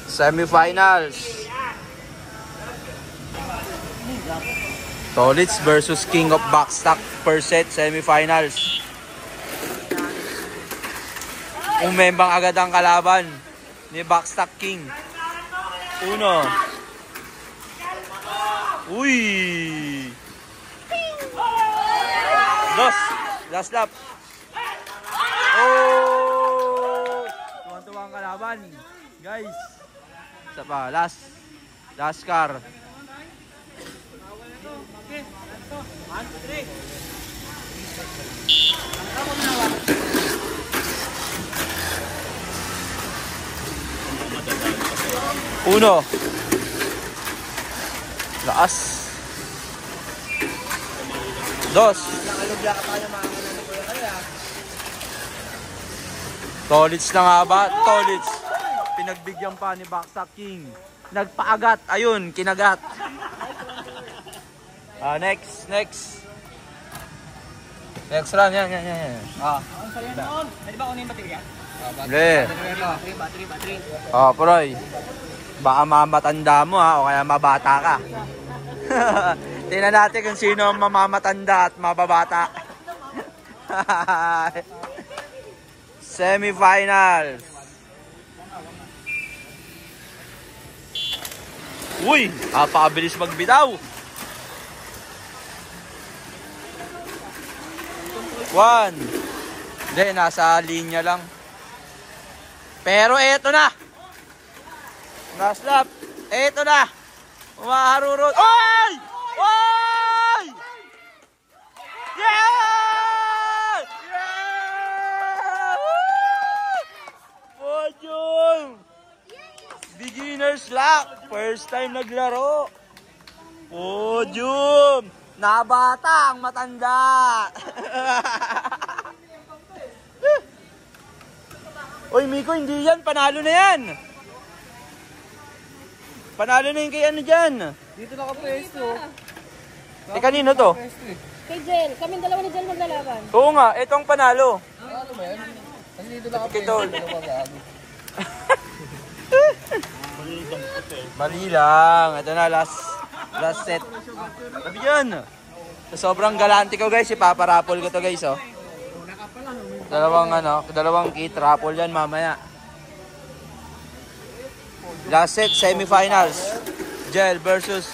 Semifinals. Tolits versus King of Backstock per set. Semifinals. Umembang agad ang kalaban ni Backstock King. Uno. Uy. Dos. Last lap. Oh. Tuwan-tuwa ang kalaban. Guys. Isa pa. Last car. Uno. Laas. Dos. Tolits na nga ba? Tolits. Pinagbigyan pa ni Backstock King. Nagpaagat. Ayun, kinagat. Next. Next run. Yan. Pwede ba kunin yung baterya? Hindi. Battery. Proy. Baka mamatanda mo o kaya mabata ka. Tingnan natin kung sino ang mamamatanda at mababata. Semifinals. Uy, napakabilis magbitaw. 1. Hindi, nasa linya lang. Pero eto na. Last lap. Eto na. Umaharurot. Oy! Oy! Yeah! Podium! Beginner's luck. First time naglaro. Podium! Nabata ang matanda. Oy, Miko, hindi yan. Panalo na yan. Panalo na yung kay ano dyan. Dito nakapwesto. Kanino to? Kay Jel. Kaming dalawa ni Jel maglalaban. Oo nga, itong panalo. Ano ba yan? Kasi dito nakapwesto. Mali lang. Ito na, last set. Sabi yan. Sa sobrang galante ko guys, ipaparapol ko to guys, oh. Dalawang kit raffle yan mamaya. Last set, semifinals. Jel versus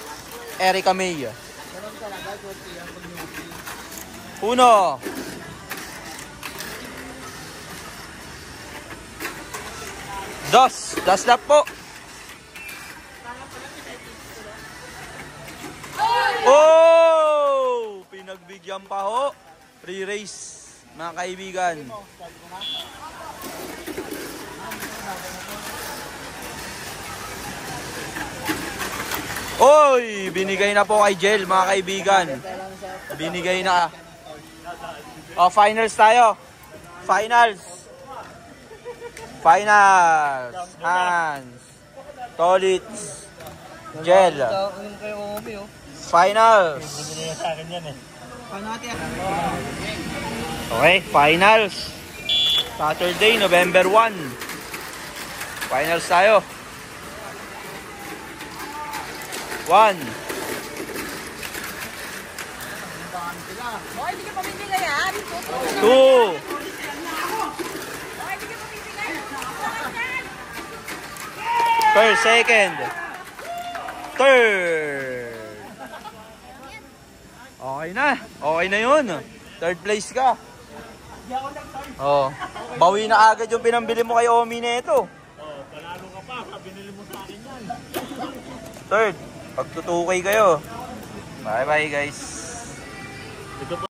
Erica May. Uno. Dos. Last lap po. Oh! Pinagbigyan pa ho. Free race, mga kaibigan. Oy! Binigay na po kay Jel, mga kaibigan. Binigay na. Finals tayo. Finals. Hans. Tolits. Jel. Finals. Okay, finals. Saturday, November 1. Finals tayo. 1. Hoy, hindi ka pamimigay yan. 2. First, second. Third. Okay na yun. Third place ka. Bawi na agad yung pinambili mo kay Omi na ito. Panalo ka pa. Binili mo sa akin yan. Third. Pagtutukay kayo. Bye bye guys.